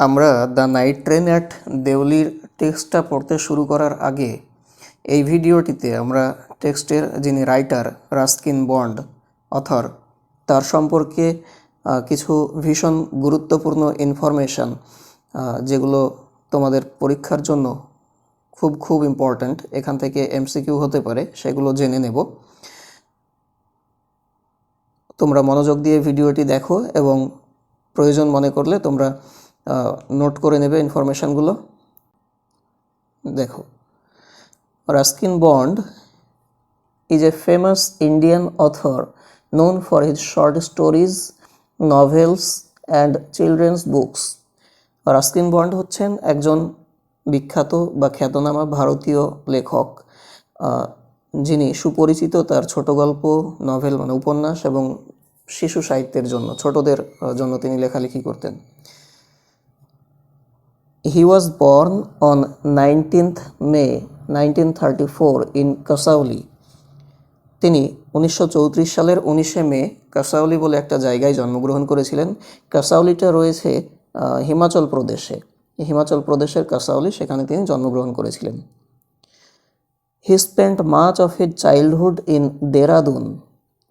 আমরা the night train at দেওলির টেক্সটটা পড়তে শুরু করার আগে এই ভিডিওটিতে আমরা টেক্সটের যিনি রাইটার রাস্কিন বন্ড অথর তার সম্পর্কে কিছু ভীষণ গুরুত্বপূর্ণ ইনফরমেশান যেগুলো তোমাদের পরীক্ষার জন্য খুব ইম্পর্ট্যান্ট, এখান থেকে এমসিকিউ হতে পারে, সেগুলো জেনে নেব। তোমরা মনোযোগ দিয়ে ভিডিওটি দেখো এবং প্রয়োজন মনে করলে তোমরা নোট করে নেবে ইনফরমেশানগুলো। দেখো, Ruskin bond is a famous Indian author known for his short stories, novels and children's books. Ruskin bond হচ্ছেন একজন বিখ্যাত বা খ্যাতনামা ভারতীয় লেখক যিনি সুপরিচিত তার ছোট গল্প, নভেল মানে উপন্যাস এবং শিশু সাহিত্যের জন্য, ছোটদের জন্য তিনি লেখালেখি করতেন। He was born on 19th May 1934 in Kasauli. তিনি 1934 সালের 19শে মে কাসাউলি বলে একটা জায়গায় জন্মগ্রহণ করেছিলেন। কাসাউলিটা রয়েছে হিমাচল প্রদেশের কাসাউলি, সেখানে তিনি জন্মগ্রহণ করেছিলেন। He spent much of his childhood in Dehradun.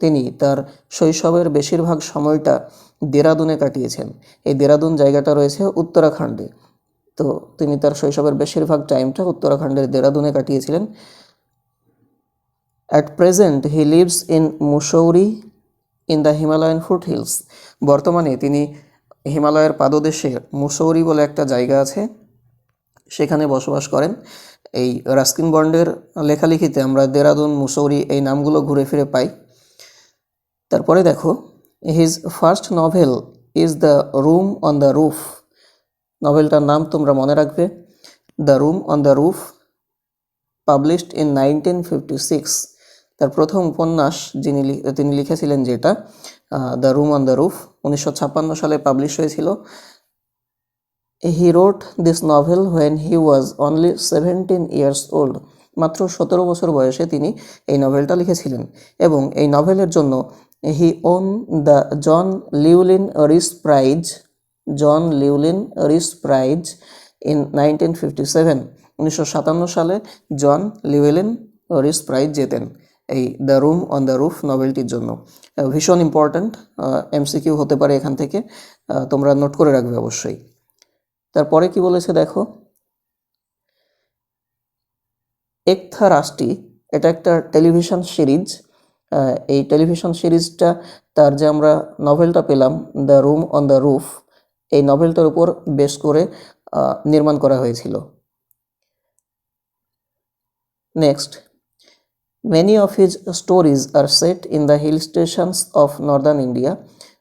তিনি তার শৈশবের বেশিরভাগ সময়টা দেরাদুনে কাটিয়েছেন। এই দেরাদুন জায়গাটা রয়েছে উত্তরাখণ্ডে, তো তিনি তার শৈশবের বেশিরভাগ টাইমটা উত্তরাখণ্ডের দেরাদুনে কাটিয়েছিলেন। At present, he lives in Mussoorie in the Himalayan foothills. বর্তমানে তিনি হিমালয়ের পাদদেশে মুসৌরি বলে একটা জায়গা আছে, সেখানে বসবাস করেন। এই রাস্কিন বন্ডের লেখালেখিতে আমরা দেরাদুন, মুসৌরি এই নামগুলো ঘুরে ফিরে পাই। তারপরে দেখো, his first novel is the room on the roof. নভেলটার নাম তোমরা মনে রাখবে, the room on the roof, published in 1956। তার প্রথম উপন্যাস তিনি লিখেছিলেন যেটা the room on the roof 1956 সালে পাবলিশ হয়েছিল। He wrote this novel when he was only 17 years old. মাত্র 17 বছর বয়সে তিনি এই নভেলটা লিখেছিলেন এবং এই নভেলের জন্য he won the John Llewellyn Rhys prize in 1957। 1957 সালে জন লিউলিন রিস প্রাইজ জেতেন এই the room on the roof নভেলটির জন্য। ভীষণ ইম্পর্ট্যান্ট, এমসিকিউ হতে পারে এখান থেকে, তোমরা নোট করে রাখবে অবশ্যই। তারপরে কি বলেছে দেখো, একথা রাষ্ট্রী, এটা একটা টেলিভিশন সিরিজ। এই টেলিভিশন সিরিজটা তার যে আমরা নভেলটা পেলাম the room on the roof, এই নভেলটার উপর বেস করে নির্মাণ করা হয়েছিল। Next, many of his stories are set in the hill stations of northern India.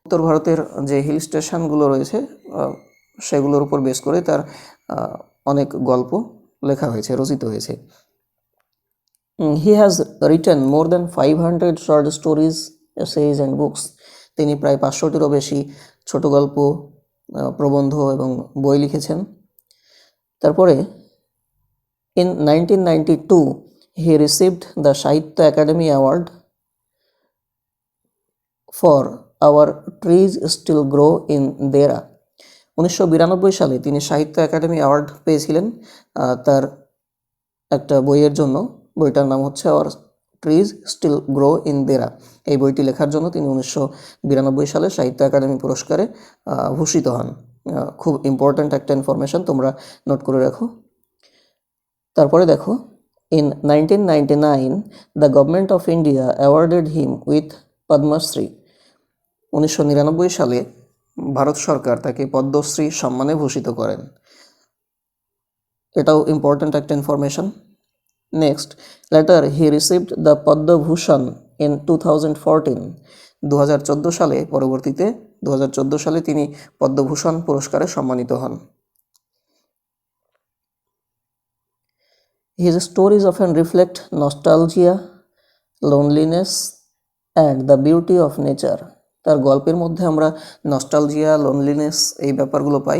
উত্তর ভারতের যে হিল স্টেশনগুলো রয়েছে সেগুলোর উপর বেস করে তার অনেক গল্প লেখা হয়েছে, রচিত হয়েছে। He has written more than 500 short stories, essays and books. তিনি প্রায় 500টিরও বেশি ছোট গল্প, প্রবন্ধ এবং বই লিখেছেন। তারপরে in 1992 he received the Sahitya Academy Award for Our Trees Still Grow in Dera. 1992 সালে তিনি সাহিত্য একাডেমি অ্যাওয়ার্ড পেয়েছিলেন তার একটা বইয়ের জন্য। বইটার নাম হচ্ছে our trees still grow in Dehra. এই বইটি লেখার জন্য তিনি 1992 সালে সাহিত্য একাডেমি পুরস্কারে ভূষিত হন। খুব ইম্পর্ট্যান্ট একটা ইনফরমেশন, তোমরা নোট করে রাখো। তারপরে দেখো, in 1999 the government of India awarded him with Padma Shri. 1999 সালে ভারত সরকার তাকে পদ্মশ্রী সম্মানে ভূষিত করেন। এটাও ইম্পর্ট্যান্ট একটা information. Next, letter he received the Padma Bhushan in 2014। 2014 সালে পরবর্তীতে 2014 সালে তিনি পদ্মভূষণ পুরস্কারে সম্মানিত হন। His stories often reflect nostalgia, loneliness and the beauty of nature. তার গল্পের মধ্যে আমরা নস্টালজিয়া, লোনলিনেস এই ব্যাপারগুলো পাই।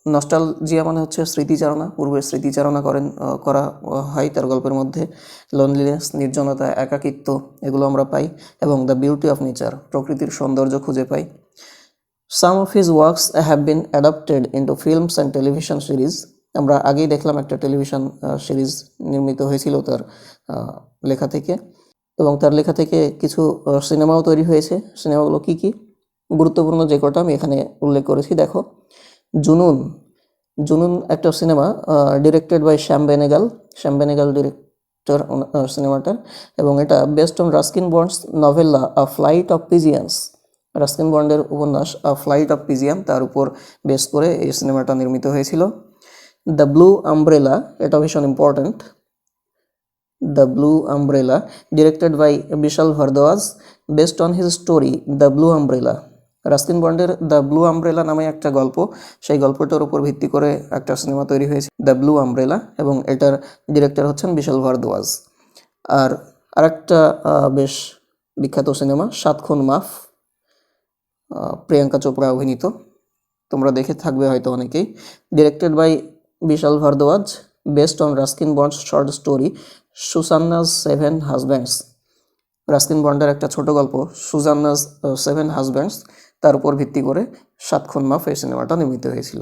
নস্টালজিয়া মানে হচ্ছে স্মৃতিচারণা, পূর্বের স্মৃতিচারণা করা হয় তার গল্পের মধ্যে। লোনলিনেস, নির্জনতা, একাকিত্ব, এগুলো আমরা পাই এবং দ্য বিউটি অফ নেচার, প্রকৃতির সৌন্দর্য খুঁজে পাই। Some of his works have been adapted into films and television series. আমরা আগেই দেখলাম একটা টেলিভিশন সিরিজ নির্মিত হয়েছিল তার লেখা থেকে, এবং তার লেখা থেকে কিছু সিনেমাও তৈরি হয়েছে। সিনেমাগুলো কি কি গুরুত্বপূর্ণ যে কটা আমি এখানে উল্লেখ করেছি দেখো। জুনুন, জুনুন একটা cinema directed by Shyam Benegal director সিনেমাটার, এবং এটা based on Ruskin Bond's novella a flight of pigeons. Ruskin বন্ডের উপন্যাস আ ফ্লাইট অফ পিজিয়ান, তার উপর বেস করে এই সিনেমাটা নির্মিত হয়েছিল। দ্য ব্লু আমব্রেলা, এটা ভীষণ important. The blue umbrella directed by Vishal Bhardwaj, best on his story the blue umbrella. Ruskin বন্ডের দ্য ব্লু আমব্রেলা নামে একটা গল্প, সেই গল্পটার উপর ভিত্তি করে একটা সিনেমা তৈরি হয়েছে দ্য ব্লু আমব্রেলা, এবং এটার ডিরেক্টর হচ্ছেন বিশাল ভারদ্বাজ। আর আরেকটা বেশ বিখ্যাত সিনেমা 7 খুন মাফ, প্রিয়াঙ্কা চোপড়া অভিনীত, তোমরা দেখে থাকবে হয়তো অনেকেই। Directed by Vishal Bhardwaj, best on Ruskin Bond's short story Susanna's 7 husbands. Ruskin বন্ডের একটা ছোট গল্প সুজান্নাস 7 হাজব্যান্ডস, তার উপর ভিত্তি করে 7 খুন মাফ এই সিনেমাটা নির্মিত হয়েছিল।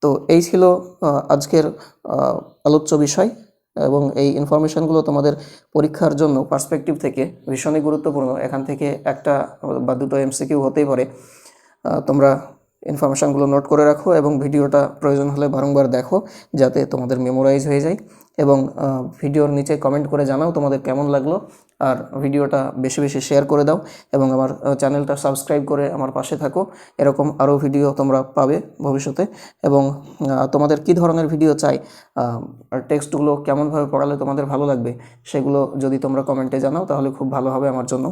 তো এই ছিল আজকের আলোচ্য বিষয়, এবং এই ইনফরমেশনগুলো তোমাদের পরীক্ষার জন্য পার্সপেক্টিভ থেকে ভীষণই গুরুত্বপূর্ণ। এখান থেকে একটা বা দুটো এমসিকিউ হতেই পারে। তোমরা ইনফরমেশানগুলো নোট করে রাখো এবং ভিডিওটা প্রয়োজন হলে বারংবার দেখো, যাতে তোমাদের মেমোরাইজ হয়ে যায়। এবং ভিডিওর নিচে কমেন্ট করে জানাও তোমাদের কেমন লাগলো, আর ভিডিওটা বেশি বেশি শেয়ার করে দাও, এবং আমার চ্যানেলটা সাবস্ক্রাইব করে আমার পাশে থাকো। এরকম আরও ভিডিও তোমরা পাবে ভবিষ্যতে। এবং তোমাদের কী ধরনের ভিডিও চাই, টেক্সটগুলো কেমনভাবে পড়ালে তোমাদের ভালো লাগবে, সেগুলো যদি তোমরা কমেন্টে জানাও তাহলে খুব ভালো হবে আমার জন্য।